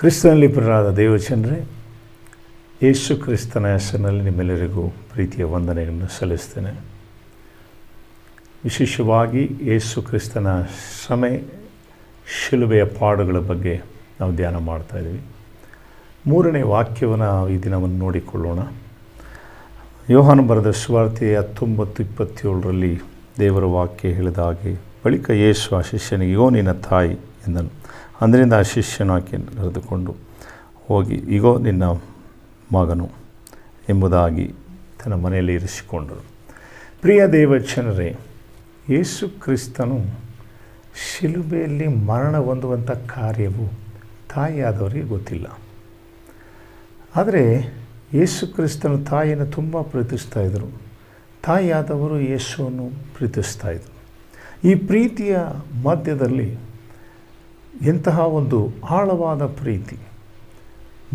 ಕ್ರಿಸ್ತನಲ್ಲಿ ಪ್ರಿಯರಾದ ದೇವಜನರೇ, ಯೇಸು ಕ್ರಿಸ್ತನ ಹೆಸರಿನಲ್ಲಿ ನಿಮ್ಮೆಲ್ಲರಿಗೂ ಪ್ರೀತಿಯ ವಂದನೆಯನ್ನು ಸಲ್ಲಿಸ್ತೇನೆ. ವಿಶೇಷವಾಗಿ ಯೇಸು ಕ್ರಿಸ್ತನ ಶ್ರಮೆ, ಶಿಲುಬೆಯ ಪಾಡುಗಳ ಬಗ್ಗೆ ನಾವು ಧ್ಯಾನ ಮಾಡ್ತಾಯಿದ್ದೀವಿ. ಮೂರನೇ ವಾಕ್ಯವನ್ನು ಈ ದಿನವನ್ನು ನೋಡಿಕೊಳ್ಳೋಣ. ಯೋಹಾನ ಬರೆದ ಸುವಾರ್ತೆ 19:27 ದೇವರ ವಾಕ್ಯ ಹೇಳಿದ ಹಾಗೆ, ಬಳಿಕ ಯೇಸು ಆ ಶಿಷ್ಯನಿಗೆ, ಇಗೋ ನಿನ್ನ ತಾಯಿ ಎಂದನು. ಅಂದಿನಿಂದ ಆ ಶಿಷ್ಯನು ಆಕೆಯನ್ನು ಕರೆದುಕೊಂಡು ಹೋಗಿ, ಇಗೋ ನಿನ್ನ ಮಗನು ಎಂಬುದಾಗಿ ತನ್ನ ಮನೆಯಲ್ಲಿ ಇರಿಸಿಕೊಂಡರು. ಪ್ರಿಯ ದೇವಜನರೇ, ಯೇಸು ಕ್ರಿಸ್ತನು ಶಿಲುಬೆಯಲ್ಲಿ ಮರಣ ಹೊಂದುವಂಥ ಕಾರ್ಯವು ತಾಯಿಯಾದವರಿಗೆ ಗೊತ್ತಿಲ್ಲ. ಆದರೆ ಯೇಸು ಕ್ರಿಸ್ತನು ತಾಯಿಯನ್ನು ತುಂಬ ಪ್ರೀತಿಸ್ತಾಯಿದ್ರು. ತಾಯಿಯಾದವರು ಯೇಸುವನ್ನು ಪ್ರೀತಿಸ್ತಾಯಿದ್ರು. ಈ ಪ್ರೀತಿಯ ಮಧ್ಯದಲ್ಲಿ ಎಂತಹ ಒಂದು ಆಳವಾದ ಪ್ರೀತಿ.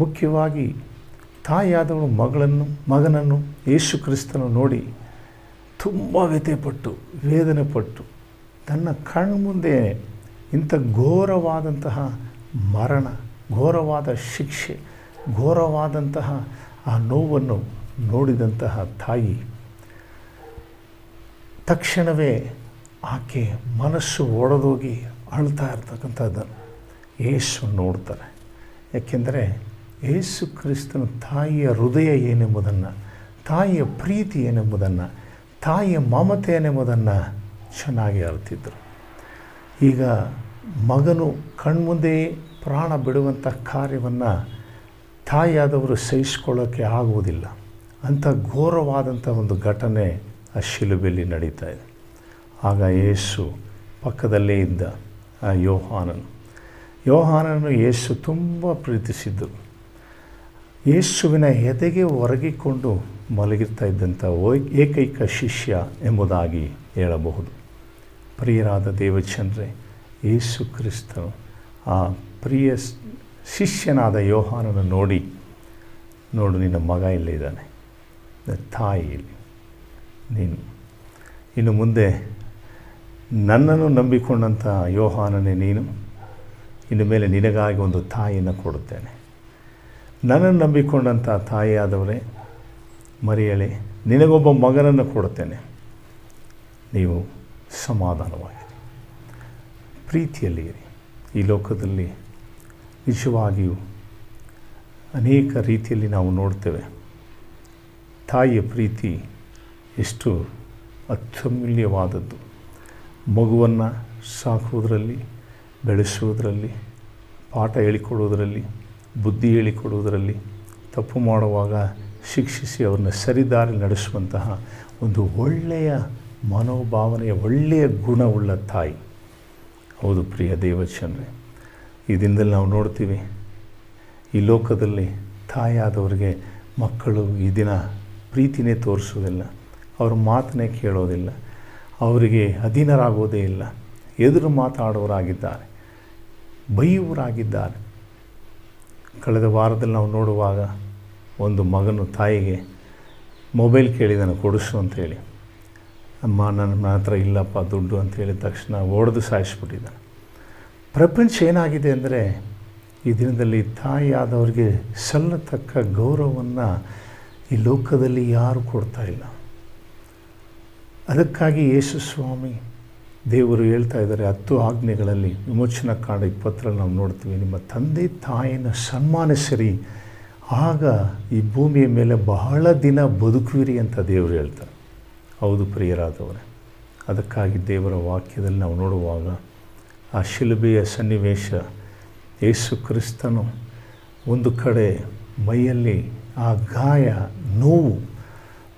ಮುಖ್ಯವಾಗಿ ತಾಯಿಯಾದವಳು ಮಗನನ್ನು ಯೇಸು ಕ್ರಿಸ್ತನು ನೋಡಿ ತುಂಬ ವ್ಯಥೆಪಟ್ಟು, ವೇದನೆ ಪಟ್ಟು, ತನ್ನ ಕಣ್ಮುಂದೆ ಇಂಥ ಘೋರವಾದಂತಹ ಮರಣ, ಘೋರವಾದ ಶಿಕ್ಷೆ, ಘೋರವಾದಂತಹ ಆ ನೋವನ್ನು ನೋಡಿದಂತಹ ತಾಯಿ ತಕ್ಷಣವೇ ಆಕೆ ಮನಸ್ಸು ಒಡೆದೋಗಿ ಅಳ್ತಾ ಇರ್ತಕ್ಕಂಥದ್ದನ್ನು ಯೇಸು ನೋಡ್ತಾರೆ. ಯಾಕೆಂದರೆ ಯೇಸು ಕ್ರಿಸ್ತನ ತಾಯಿಯ ಹೃದಯ ಏನೆಂಬುದನ್ನು, ತಾಯಿಯ ಪ್ರೀತಿ ಏನೆಂಬುದನ್ನು, ತಾಯಿಯ ಮಮತೆ ಏನೆಂಬುದನ್ನು ಚೆನ್ನಾಗಿ ಅರಿತಿದ್ದರು. ಈಗ ಮಗನು ಕಣ್ಮುಂದೆಯೇ ಪ್ರಾಣ ಬಿಡುವಂಥ ಕಾರ್ಯವನ್ನು ತಾಯಿಯಾದವರು ಸಹಿಸ್ಕೊಳ್ಳೋಕ್ಕೆ ಆಗುವುದಿಲ್ಲ. ಅಂಥ ಘೋರವಾದಂಥ ಒಂದು ಘಟನೆ ಆ ಶಿಲುಬೆಯಲ್ಲಿ ನಡೀತಾ ಇದೆ. ಆಗ ಯೇಸು ಪಕ್ಕದಲ್ಲೇ ಇದ್ದ ಆ ಯೋಹಾನನು ಯೇಸು ತುಂಬ ಪ್ರೀತಿಸಿದ್ದು. ಯೇಸುವಿನ ಎದೆಗೆ ಒರಗಿಕೊಂಡು ಮಲಗಿರ್ತಾ ಇದ್ದಂಥ ಏಕೈಕ ಶಿಷ್ಯ ಎಂಬುದಾಗಿ ಹೇಳಬಹುದು. ಪ್ರಿಯರಾದ ದೇವಜನರೇ, ಯೇಸು ಕ್ರಿಸ್ತನು ಆ ಪ್ರಿಯ ಶಿಷ್ಯನಾದ ಯೋಹಾನನ್ನು ನೋಡು ನಿನ್ನ ಮಗ ಇಲ್ಲೇ ಇದ್ದಾನೆ, ತಾಯಿ ಇಲ್ಲಿ, ನೀನು ಇನ್ನು ಮುಂದೆ ನನ್ನನ್ನು ನಂಬಿಕೊಂಡಂಥ ಯೋಹಾನನೇ ನೀನು, ಇನ್ನು ಮೇಲೆ ನಿನಗಾಗಿ ಒಂದು ತಾಯಿಯನ್ನು ಕೊಡುತ್ತೇನೆ. ನನ್ನನ್ನು ನಂಬಿಕೊಂಡಂಥ ತಾಯಿಯಾದವರೇ, ಮರಿಯಳೇ, ನಿನಗೊಬ್ಬ ಮಗನನ್ನು ಕೊಡುತ್ತೇನೆ. ನೀವು ಸಮಾಧಾನವಾಗಿರಿ, ಪ್ರೀತಿಯಲ್ಲಿ ಇರಿ. ಈ ಲೋಕದಲ್ಲಿ ನಿಜವಾಗಿಯೂ ಅನೇಕ ರೀತಿಯಲ್ಲಿ ನಾವು ನೋಡ್ತೇವೆ. ತಾಯಿಯ ಪ್ರೀತಿ ಎಷ್ಟು ಅತ್ಯಮೂಲ್ಯವಾದದ್ದು. ಮಗುವನ್ನು ಸಾಕುವುದರಲ್ಲಿ, ಬೆಳೆಸುವುದರಲ್ಲಿ, ಪಾಠ ಹೇಳಿಕೊಡುವುದರಲ್ಲಿ, ಬುದ್ಧಿ ಹೇಳಿಕೊಡುವುದರಲ್ಲಿ, ತಪ್ಪು ಮಾಡುವಾಗ ಶಿಕ್ಷಿಸಿ ಅವ್ರನ್ನ ಸರಿದಾರಿ ನಡೆಸುವಂತಹ ಒಂದು ಒಳ್ಳೆಯ ಮನೋಭಾವನೆಯ, ಒಳ್ಳೆಯ ಗುಣವುಳ್ಳ ತಾಯಿ. ಹೌದು ಪ್ರಿಯ ದೇವಜನರೇ, ಈ ದಿನದಲ್ಲಿ ನಾವು ನೋಡ್ತೀವಿ, ಈ ಲೋಕದಲ್ಲಿ ತಾಯಿಯಾದವರಿಗೆ ಮಕ್ಕಳು ಈ ದಿನ ಪ್ರೀತಿನೇ ತೋರಿಸೋದಿಲ್ಲ, ಅವ್ರ ಮಾತನ್ನೇ ಕೇಳೋದಿಲ್ಲ, ಅವರಿಗೆ ಅಧೀನರಾಗೋದೇ ಇಲ್ಲ, ಎದುರು ಮಾತಾಡೋರಾಗಿದ್ದಾರೆ, ಬೈಯುವರಾಗಿದ್ದಾರೆ. ಕಳೆದ ವಾರದಲ್ಲಿ ನಾವು ನೋಡುವಾಗ ಒಂದು ಮಗನು ತಾಯಿಗೆ ಮೊಬೈಲ್ ಕೇಳಿದಾನೆ, ಕೊಡಿಸು ಅಂತೇಳಿ. ಅಮ್ಮ, ನನ್ನ ಹತ್ರ ಇಲ್ಲಪ್ಪ ದುಡ್ಡು ಅಂತ ಹೇಳಿದ ತಕ್ಷಣ ಒಡೆದು ಸಾಯಿಸ್ಬಿಟ್ಟಿದ್ದಾನೆ. ಪ್ರಪಂಚ ಏನಾಗಿದೆ ಅಂದರೆ, ಈ ದಿನದಲ್ಲಿ ತಾಯಿಯಾದವರಿಗೆ ಸಲ್ಲತಕ್ಕ ಗೌರವವನ್ನು ಈ ಲೋಕದಲ್ಲಿ ಯಾರೂ ಕೊಡ್ತಾ ಇಲ್ಲ. ಅದಕ್ಕಾಗಿ ಯೇಸು ಸ್ವಾಮಿ ದೇವರು ಹೇಳ್ತಾ ಇದ್ದಾರೆ, 10 ಆಜ್ಞೆಗಳಲ್ಲಿ ವಿಮೋಚನಾ ಕಾಂಡ 20 ನಾವು ನೋಡ್ತೀವಿ, ನಿಮ್ಮ ತಂದೆ ತಾಯಿಯನ್ನು ಸನ್ಮಾನಿಸಿರಿ, ಆಗ ಈ ಭೂಮಿಯ ಮೇಲೆ ಬಹಳ ದಿನ ಬದುಕುವಿರಿ ಅಂತ ದೇವರು ಹೇಳ್ತಾರೆ. ಹೌದು ಪ್ರಿಯರಾದವರೇ, ಅದಕ್ಕಾಗಿ ದೇವರ ವಾಕ್ಯದಲ್ಲಿ ನಾವು ನೋಡುವಾಗ ಆ ಶಿಲುಬೆಯ ಸನ್ನಿವೇಶ, ಯೇಸು ಕ್ರಿಸ್ತನು ಒಂದು ಕಡೆ ಮೈಯಲ್ಲಿ ಆ ಗಾಯ, ನೋವು,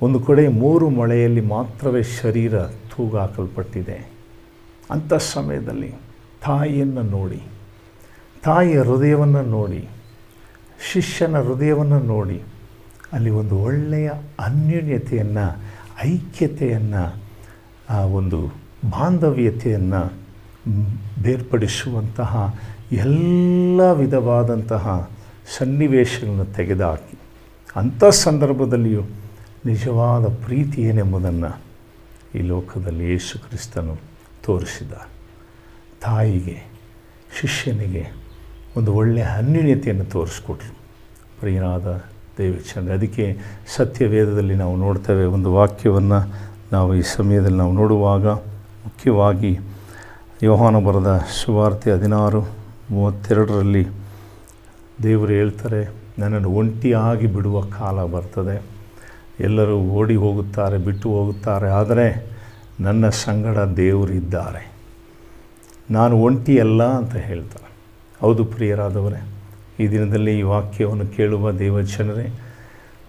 ಒಂದು ಕಡೆ 3 ಮೊಳೆಯಲ್ಲಿ ಮಾತ್ರವೇ ಶರೀರ ತೂಗಾಕಲ್ಪಟ್ಟಿದೆ. ಅಂಥ ಸಮಯದಲ್ಲಿ ತಾಯಿಯನ್ನು ನೋಡಿ, ತಾಯಿಯ ಹೃದಯವನ್ನು ನೋಡಿ, ಶಿಷ್ಯನ ಹೃದಯವನ್ನು ನೋಡಿ, ಅಲ್ಲಿ ಒಂದು ಒಳ್ಳೆಯ ಅನ್ಯೋನ್ಯತೆಯನ್ನು, ಐಕ್ಯತೆಯನ್ನು, ಆ ಒಂದು ಬಾಂಧವ್ಯತೆಯನ್ನು ಬೇರ್ಪಡಿಸುವಂತಹ ಎಲ್ಲ ವಿಧವಾದಂತಹ ಸನ್ನಿವೇಶಗಳನ್ನು ತೆಗೆದುಹಾಕಿ, ಅಂಥ ಸಂದರ್ಭದಲ್ಲಿಯೂ ನಿಜವಾದ ಪ್ರೀತಿ ಏನೆಂಬುದನ್ನು ಈ ಲೋಕದಲ್ಲಿ ಯೇಸು ಕ್ರಿಸ್ತನು ತೋರಿಸಿದ. ತಾಯಿಗೆ, ಶಿಷ್ಯನಿಗೆ ಒಂದು ಒಳ್ಳೆಯ ಅನ್ಯೋನ್ಯತೆಯನ್ನು ತೋರಿಸ್ಕೊಟ್ರು ಪ್ರಿಯರಾದ ದೈವಜನರೇ. ಅದಕ್ಕೆ ಸತ್ಯವೇದದಲ್ಲಿ ನಾವು ನೋಡ್ತೇವೆ, ಒಂದು ವಾಕ್ಯವನ್ನು ನಾವು ಈ ಸಮಯದಲ್ಲಿ ನಾವು ನೋಡುವಾಗ ಮುಖ್ಯವಾಗಿ ಯೋಹಾನ ಬರೆದ ಸುವಾರ್ತೆ 16:32 ದೇವರು ಹೇಳ್ತಾರೆ, ನನ್ನನ್ನು ಒಂಟಿಯಾಗಿ ಬಿಡುವ ಕಾಲ ಬರ್ತದೆ, ಎಲ್ಲರೂ ಓಡಿ ಹೋಗುತ್ತಾರೆ, ಬಿಟ್ಟು ಹೋಗುತ್ತಾರೆ, ಆದರೆ ನನ್ನ ಸಂಗಡ ದೇವರಿದ್ದಾರೆ, ನಾನು ಒಂಟಿಯಲ್ಲ ಅಂತ ಹೇಳ್ತಾರೆ. ಹೌದು ಪ್ರಿಯರಾದವರೇ, ಈ ದಿನದಲ್ಲಿ ಈ ವಾಕ್ಯವನ್ನು ಕೇಳುವ ದೇವಜನರೇ,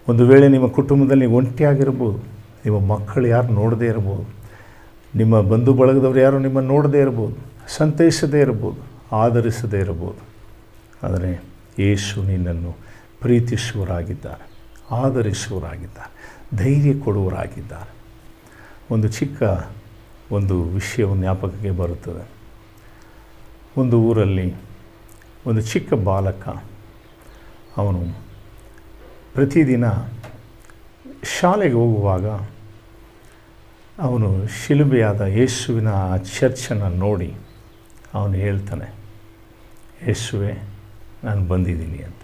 ಒಂದು ವೇಳೆ ನಿಮ್ಮ ಕುಟುಂಬದಲ್ಲಿ ಒಂಟಿಯಾಗಿರ್ಬೋದು, ನಿಮ್ಮ ಮಕ್ಕಳು ಯಾರು ನೋಡದೇ ಇರ್ಬೋದು, ನಿಮ್ಮ ಬಂಧು ಬಳಗದವರು ಯಾರು ನಿಮ್ಮನ್ನು ನೋಡದೇ ಇರ್ಬೋದು, ಸಂತೈಸದೇ ಇರ್ಬೋದು, ಆಧರಿಸದೇ ಇರ್ಬೋದು, ಆದರೆ ಯೇಸು ನಿನ್ನನ್ನು ಪ್ರೀತಿಸುವರಾಗಿದ್ದಾರೆ, ಆಧರಿಸುವರಾಗಿದ್ದಾರೆ, ಧೈರ್ಯ ಕೊಡುವರಾಗಿದ್ದಾರೆ. ಒಂದು ಚಿಕ್ಕ ವಿಷಯವನ್ನು ಜ್ಞಾಪಕಕ್ಕೆ ಬರುತ್ತದೆ. ಒಂದು ಊರಲ್ಲಿ ಒಂದು ಚಿಕ್ಕ ಬಾಲಕ, ಅವನು ಪ್ರತಿದಿನ ಶಾಲೆಗೆ ಹೋಗುವಾಗ ಅವನು ಶಿಲುಬೆಯಾದ ಯೇಸುವಿನ ಆ ಚರ್ಚನ್ನು ನೋಡಿ ಅವನು ಹೇಳ್ತಾನೆ, ಯೇಸುವೆ ನಾನು ಬಂದಿದ್ದೀನಿ ಅಂತ.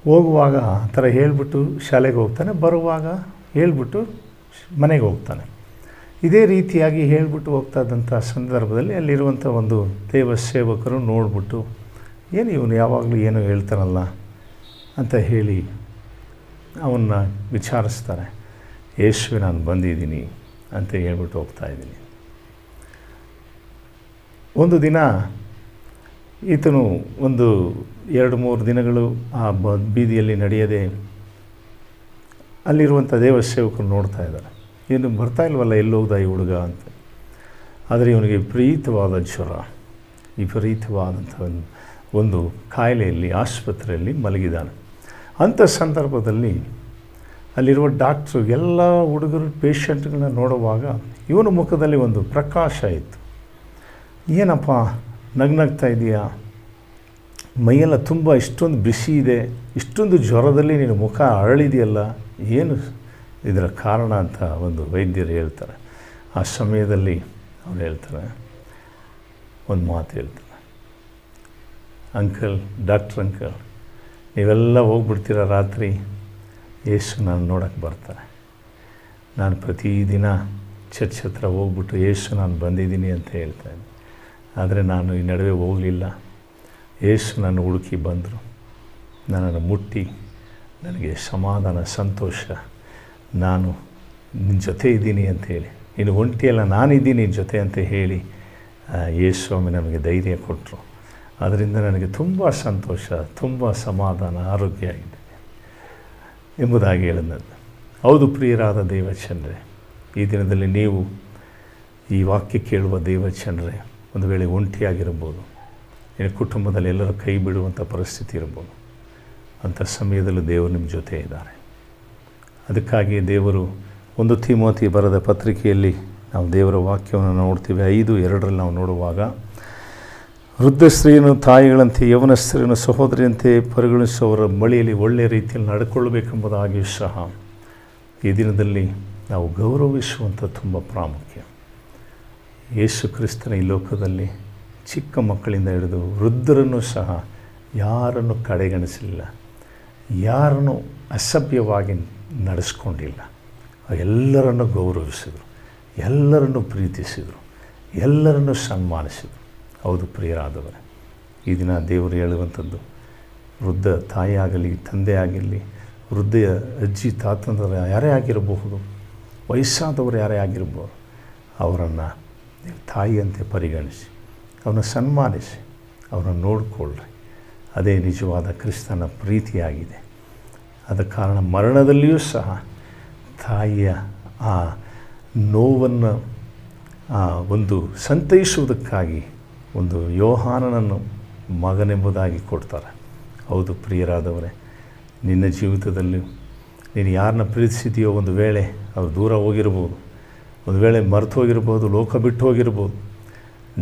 ಹೋಗುವಾಗ ಆ ಥರ ಹೇಳಿಬಿಟ್ಟು ಶಾಲೆಗೆ ಹೋಗ್ತಾನೆ, ಬರುವಾಗ ಹೇಳ್ಬಿಟ್ಟು ಮನೆಗೆ ಹೋಗ್ತಾನೆ. ಇದೇ ರೀತಿಯಾಗಿ ಹೇಳಿಬಿಟ್ಟು ಹೋಗ್ತಾ ಇದ್ದಂಥ ಸಂದರ್ಭದಲ್ಲಿ ಅಲ್ಲಿರುವಂಥ ಒಂದು ದೇವ ಸೇವಕರು ನೋಡಿಬಿಟ್ಟು, ಏನು ಇವನು ಯಾವಾಗಲೂ ಏನೋ ಹೇಳ್ತಾನಲ್ಲ ಅಂತ ಹೇಳಿ ಅವನ್ನ ವಿಚಾರಿಸ್ತಾರೆ. ಯೇಸುವೆ ನಾನು ಬಂದಿದ್ದೀನಿ ಅಂತ ಹೇಳ್ಬಿಟ್ಟು ಹೋಗ್ತಾಯಿದ್ದೀನಿ. ಒಂದು ದಿನ ಈತನು 2-3 ದಿನಗಳು ಆ ಬೀದಿಯಲ್ಲಿ ನಡೆಯದೆ ಅಲ್ಲಿರುವಂಥ ದೇವಸೇವಕರು ನೋಡ್ತಾ ಇದ್ದಾರೆ, ಏನು ಬರ್ತಾ ಇಲ್ವಲ್ಲ, ಎಲ್ಲೋಗ್ದ ಈ ಹುಡುಗ ಅಂತ. ಆದರೆ ಇವನಿಗೆ ವಿಪರೀತವಾದ ಜ್ವರ, ವಿಪರೀತವಾದಂಥ ಒಂದು ಕಾಯಿಲೆಯಲ್ಲಿ ಆಸ್ಪತ್ರೆಯಲ್ಲಿ ಮಲಗಿದ್ದಾನೆ. ಅಂಥ ಸಂದರ್ಭದಲ್ಲಿ ಅಲ್ಲಿರುವ ಡಾಕ್ಟ್ರು ಎಲ್ಲ ಹುಡುಗರು ಪೇಷಂಟ್ಗಳನ್ನ ನೋಡುವಾಗ ಇವನ ಮುಖದಲ್ಲಿ ಒಂದು ಪ್ರಕಾಶ ಇತ್ತು. ಏನಪ್ಪ ನಗ್ನಗ್ತಾ ಇದೆಯಾ, ಮೈಯೆಲ್ಲ ತುಂಬ ಇಷ್ಟೊಂದು ಬಿಸಿ ಇದೆ, ಇಷ್ಟೊಂದು ಜ್ವರದಲ್ಲಿ ನಿನ್ನ ಮುಖ ಅರಳಿದೆಯಲ್ಲ, ಏನು ಇದರ ಕಾರಣ ಅಂತ ಒಂದು ವೈದ್ಯರು ಹೇಳ್ತಾರೆ. ಆ ಸಮಯದಲ್ಲಿ ಅವ್ರು ಹೇಳ್ತಾರೆ, ಒಂದು ಮಾತು ಹೇಳ್ತಾರೆ, ಅಂಕಲ್, ಡಾಕ್ಟ್ರ್ ಅಂಕಲ್, ನೀವೆಲ್ಲ ಹೋಗ್ಬಿಡ್ತೀರ ರಾತ್ರಿ, ಯೇಸು ನಾನು ನೋಡೋಕ್ಕೆ ಬರ್ತಾರೆ. ನಾನು ಪ್ರತಿದಿನ ಚರ್ಚ್ ಹತ್ರ ಹೋಗ್ಬಿಟ್ಟು ಯೇಸು ನಾನು ಬಂದಿದ್ದೀನಿ ಅಂತ ಹೇಳ್ತಾಯಿದ್ದೆ, ಆದರೆ ನಾನು ಈ ನಡುವೆ ಹೋಗಲಿಲ್ಲ. ಯೇಸು ನನ್ನ ಹುಡುಕಿ ಬಂದರು, ನನ್ನನ್ನು ಮುಟ್ಟಿ ನನಗೆ ಸಮಾಧಾನ, ಸಂತೋಷ, ನಾನು ನಿನ್ನ ಜೊತೆ ಇದ್ದೀನಿ ಅಂಥೇಳಿ, ನೀನು ಒಂಟಿಯಲ್ಲ ನಾನಿದ್ದೀನಿ ನಿನ್ನ ಜೊತೆ ಅಂತ ಹೇಳಿ ಯೇಸು ಸ್ವಾಮಿ ನಮಗೆ ಧೈರ್ಯ ಕೊಟ್ಟರು. ಅದರಿಂದ ನನಗೆ ತುಂಬ ಸಂತೋಷ, ತುಂಬ ಸಮಾಧಾನ, ಆರೋಗ್ಯ ಆಗಿದೆ ಎಂಬುದಾಗಿ ಹೇಳಿದಂತೆ. ಹೌದು ಪ್ರಿಯರಾದ ದೇವಚಂದ್ರೇ, ಈ ದಿನದಲ್ಲಿ ನೀವು ಈ ವಾಕ್ಯ ಕೇಳುವ ದೇವಚಂದ್ರೇ, ಒಂದು ವೇಳೆ ಒಂಟಿಯಾಗಿರ್ಬೋದು, ನಿನ್ನ ಕುಟುಂಬದಲ್ಲಿ ಎಲ್ಲರೂ ಕೈ ಬಿಡುವಂಥ ಪರಿಸ್ಥಿತಿ ಇರ್ಬೋದು, ಅಂಥ ಸಮಯದಲ್ಲೂ ದೇವರು ನಿಮ್ಮ ಜೊತೆ ಇದ್ದಾರೆ. ಅದಕ್ಕಾಗಿ ದೇವರು 1 ತಿಮೋತಿ ಬರೆದ ಪತ್ರಿಕೆಯಲ್ಲಿ ನಾವು ದೇವರ ವಾಕ್ಯವನ್ನು ನೋಡ್ತೀವಿ. 5:2 ನಾವು ನೋಡುವಾಗ, ವೃದ್ಧ ಸ್ತ್ರೀಯನ್ನು ತಾಯಿಗಳಂತೆ, ಯೌವನ ಸ್ತ್ರೀಯನ್ನು ಸಹೋದರಿಯಂತೆ ಪರಿಗಣಿಸುವವರ ಬಳಿಯಲ್ಲಿ ಒಳ್ಳೆಯ ರೀತಿಯಲ್ಲಿ ನಡ್ಕೊಳ್ಬೇಕೆಂಬುದಾಗಿಯೂ ಸಹ ಈ ದಿನದಲ್ಲಿ ನಾವು ಗೌರವಿಸುವಂಥ ತುಂಬ ಪ್ರಾಮುಖ್ಯ. ಯೇಸು ಕ್ರಿಸ್ತನ ಈ ಲೋಕದಲ್ಲಿ ಚಿಕ್ಕ ಮಕ್ಕಳಿಂದ ಹಿಡಿದು ವೃದ್ಧರನ್ನು ಸಹ ಯಾರನ್ನು ಕಡೆಗಣಿಸಲಿಲ್ಲ, ಯಾರನ್ನು ಅಸಭ್ಯವಾಗಿ ನಡೆಸ್ಕೊಂಡಿಲ್ಲ. ಎಲ್ಲರನ್ನು ಗೌರವಿಸಿದರು, ಎಲ್ಲರನ್ನು ಪ್ರೀತಿಸಿದರು, ಎಲ್ಲರನ್ನು ಸನ್ಮಾನಿಸಿದರು. ಹೌದು ಪ್ರಿಯರಾದವರೇ, ಈ ದಿನ ದೇವರು ಹೇಳುವಂಥದ್ದು, ವೃದ್ಧ ತಾಯಿ ಆಗಲಿ, ತಂದೆ ಆಗಿರಲಿ, ವೃದ್ಧ ಅಜ್ಜಿ ತಾತಂದ್ರೆ ಯಾರೇ ಆಗಿರಬಹುದು, ವಯಸ್ಸಾದವರು ಯಾರೇ ಆಗಿರ್ಬೋದು, ಅವರನ್ನು ನೀವು ತಾಯಿಯಂತೆ ಪರಿಗಣಿಸಿ, ಅವನ್ನ ಸನ್ಮಾನಿಸಿ, ಅವರನ್ನು ನೋಡಿಕೊಳ್ಳ್ರಿ. ಅದೇ ನಿಜವಾದ ಕ್ರಿಸ್ತನ ಪ್ರೀತಿಯಾಗಿದೆ. ಆದ ಕಾರಣ ಮರಣದಲ್ಲಿಯೂ ಸಹ ತಾಯಿಯ ಆ ನೋವನ್ನು ಒಂದು ಸಂತೈಸುವುದಕ್ಕಾಗಿ ಒಂದು ಯೋಹಾನನನ್ನು ಮಗನೆಂಬುದಾಗಿ ಕೊಡ್ತಾರೆ. ಹೌದು ಪ್ರಿಯರಾದವರೇ, ನಿನ್ನ ಜೀವಿತದಲ್ಲಿ ನೀನು ಯಾರನ್ನ ಪ್ರೀತಿಸಿದೆಯೋ, ಒಂದು ವೇಳೆ ಅವರು ದೂರ ಹೋಗಿರ್ಬೋದು, ಒಂದು ವೇಳೆ ಮರೆತು ಹೋಗಿರ್ಬೋದು, ಲೋಕ ಬಿಟ್ಟು ಹೋಗಿರ್ಬೋದು,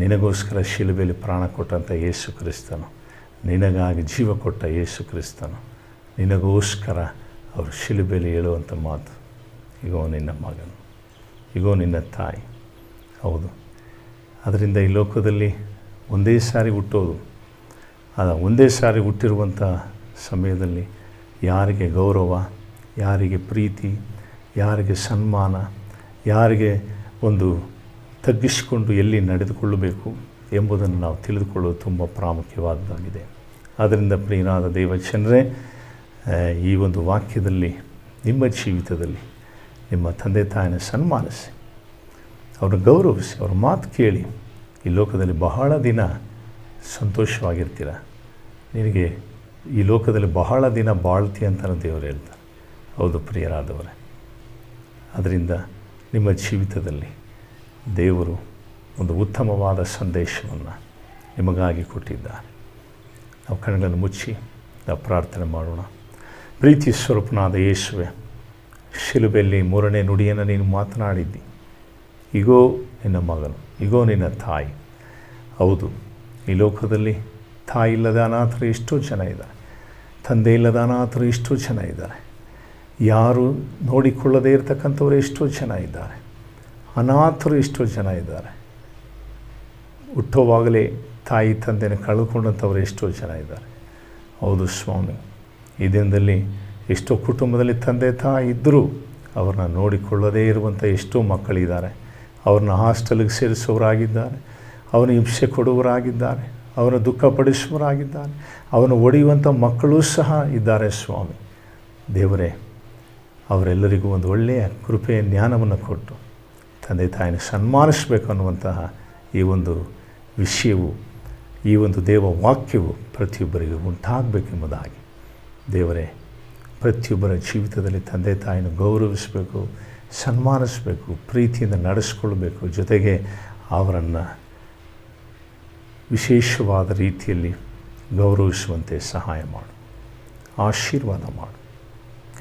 ನಿನಗೋಸ್ಕರ ಶಿಲುಬೆಯಲ್ಲಿ ಪ್ರಾಣ ಕೊಟ್ಟಂಥ ಯೇಸು ಕ್ರಿಸ್ತನು, ನಿನಗಾಗಿ ಜೀವ ಕೊಟ್ಟ ಯೇಸು ಕ್ರಿಸ್ತನು, ನಿನಗೋಸ್ಕರ ಅವರು ಶಿಲುಬೆಯಲ್ಲಿ ಹೇಳುವಂಥ ಮಾತು, ಇಗೋ ನಿನ್ನ ಮಗನು, ಇಗೋ ನಿನ್ನ ತಾಯಿ. ಹೌದು, ಅದರಿಂದ ಈ ಲೋಕದಲ್ಲಿ ಒಂದೇ ಸಾರಿ ಹುಟ್ಟೋದು, ಒಂದೇ ಸಾರಿ ಹುಟ್ಟಿರುವಂಥ ಸಮಯದಲ್ಲಿ ಯಾರಿಗೆ ಗೌರವ, ಯಾರಿಗೆ ಪ್ರೀತಿ, ಯಾರಿಗೆ ಸನ್ಮಾನ, ಯಾರಿಗೆ ಒಂದು ತಗ್ಗಿಸಿಕೊಂಡು ಎಲ್ಲಿ ನಡೆದುಕೊಳ್ಳಬೇಕು ಎಂಬುದನ್ನು ನಾವು ತಿಳಿದುಕೊಳ್ಳೋದು ತುಂಬ ಪ್ರಾಮುಖ್ಯವಾದದ್ದಾಗಿದೆ. ಆದ್ದರಿಂದ ಪ್ರಿಯನಾದ ದೇವಜನರೇ, ಈ ಒಂದು ವಾಕ್ಯದಲ್ಲಿ ನಿಮ್ಮ ಜೀವಿತದಲ್ಲಿ ನಿಮ್ಮ ತಂದೆ ತಾಯಿನ ಸನ್ಮಾನಿಸಿ, ಅವ್ರನ್ನ ಗೌರವಿಸಿ, ಅವ್ರ ಮಾತು ಕೇಳಿ. ಈ ಲೋಕದಲ್ಲಿ ಬಹಳ ದಿನ ಸಂತೋಷವಾಗಿರ್ತೀರ. ನಿನಗೆ ಈ ಲೋಕದಲ್ಲಿ ಬಹಳ ದಿನ ಬಾಳ್ತಿ ಅಂತಲೂ ದೇವರು ಹೇಳ್ತಾರೆ. ಹೌದು ಪ್ರಿಯರಾದವರೇ, ಅದರಿಂದ ನಿಮ್ಮ ಜೀವಿತದಲ್ಲಿ ದೇವರು ಒಂದು ಉತ್ತಮವಾದ ಸಂದೇಶವನ್ನು ನಿಮಗಾಗಿ ಕೊಟ್ಟಿದ್ದಾರೆ. ನಾವು ಕಣ್ಣುಗಳನ್ನು ಮುಚ್ಚಿ ನಾವು ಪ್ರಾರ್ಥನೆ ಮಾಡೋಣ. ಪ್ರೀತಿ ಸ್ವರೂಪನಾದ ಯೇಸುವೆ, ಶಿಲುಬೆಯಲ್ಲಿ 3ನೇ ನುಡಿಯನ್ನು ನೀನು ಮಾತನಾಡಿದ್ದಿ. ಈಗೋ ನಿನ್ನ ಮಗನು, ಈಗೋ ನಿನ್ನ ತಾಯಿ. ಹೌದು, ಈ ಲೋಕದಲ್ಲಿ ತಾಯಿ ಇಲ್ಲದ ಅನಾಥರು ಎಷ್ಟೋ ಜನ ಇದ್ದಾರೆ, ತಂದೆ ಇಲ್ಲದ ಅನಾಥರು ಎಷ್ಟೋ ಜನ ಇದ್ದಾರೆ, ಯಾರು ನೋಡಿಕೊಳ್ಳದೇ ಇರತಕ್ಕಂಥವ್ರು ಎಷ್ಟೋ ಜನ ಇದ್ದಾರೆ, ಅನಾಥರು ಎಷ್ಟೋ ಜನ ಇದ್ದಾರೆ, ಹುಟ್ಟುವಾಗಲೇ ತಾಯಿ ತಂದೆನ ಕಳೆದುಕೊಂಡಂಥವ್ರು ಎಷ್ಟೋ ಜನ ಇದ್ದಾರೆ. ಹೌದು ಸ್ವಾಮಿ, ಈ ದಿನದಲ್ಲಿ ಎಷ್ಟೋ ಕುಟುಂಬದಲ್ಲಿ ತಂದೆ ತಾಯಿ ಇದ್ದರೂ ಅವ್ರನ್ನ ನೋಡಿಕೊಳ್ಳದೇ ಇರುವಂಥ ಎಷ್ಟೋ ಮಕ್ಕಳಿದ್ದಾರೆ. ಅವ್ರನ್ನ ಹಾಸ್ಟೆಲ್ಗೆ ಸೇರಿಸೋರಾಗಿದ್ದಾರೆ, ಅವನ ಹಿಂಸೆ ಕೊಡುವರಾಗಿದ್ದಾರೆ, ಅವನ ದುಃಖಪಡಿಸುವರಾಗಿದ್ದಾರೆ, ಅವನು ಹೊಡೆಯುವಂಥ ಮಕ್ಕಳೂ ಸಹ ಇದ್ದಾರೆ. ಸ್ವಾಮಿ ದೇವರೇ, ಅವರೆಲ್ಲರಿಗೂ ಒಂದು ಒಳ್ಳೆಯ ಕೃಪೆಯ ಜ್ಞಾನವನ್ನು ಕೊಟ್ಟು ತಂದೆ ತಾಯಿನ ಸನ್ಮಾನಿಸಬೇಕು ಅನ್ನುವಂತಹ ಈ ಒಂದು ವಿಷಯವು, ಈ ಒಂದು ದೇವ ವಾಕ್ಯವು ಪ್ರತಿಯೊಬ್ಬರಿಗೂ ಉಂಟಾಗಬೇಕೆಂಬುದಾಗಿ ದೇವರೇ, ಪ್ರತಿಯೊಬ್ಬರ ಜೀವಿತದಲ್ಲಿ ತಂದೆ ತಾಯಿನ ಗೌರವಿಸಬೇಕು, ಸನ್ಮಾನಿಸಬೇಕು, ಪ್ರೀತಿಯಿಂದ ನಡೆಸ್ಕೊಳ್ಬೇಕು. ಜೊತೆಗೆ ಅವರನ್ನು ವಿಶೇಷವಾದ ರೀತಿಯಲ್ಲಿ ಗೌರವಿಸುವಂತೆ ಸಹಾಯ ಮಾಡು, ಆಶೀರ್ವಾದ ಮಾಡು.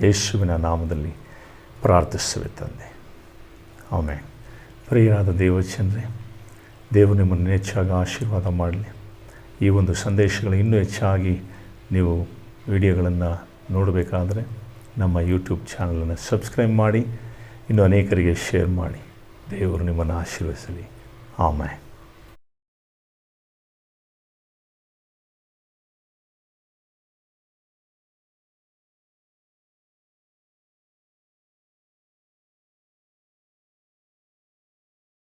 ಯೇಸುವಿನ ನಾಮದಲ್ಲಿ ಪ್ರಾರ್ಥಿಸುವೆ ತಂದೆ, ಆಮೆನ್. ಪ್ರಿಯರಾದ ದೇವಜನರೇ, ದೇವರು ನಿಮ್ಮನ್ನು ಹೆಚ್ಚಾಗಿ ಆಶೀರ್ವಾದ ಮಾಡಲಿ. ಈ ಒಂದು ಸಂದೇಶಗಳು ಇನ್ನೂ ಹೆಚ್ಚಾಗಿ ನೀವು ವಿಡಿಯೋಗಳನ್ನು ನೋಡಬೇಕಾದರೆ ನಮ್ಮ ಯೂಟ್ಯೂಬ್ ಚಾನಲನ್ನು ಸಬ್ಸ್ಕ್ರೈಬ್ ಮಾಡಿ, ಇನ್ನೂ ಅನೇಕರಿಗೆ ಶೇರ್ ಮಾಡಿ. ದೇವರು ನಿಮ್ಮನ್ನು ಆಶೀರ್ವದಿಸಲಿ. ಆಮೆನ್.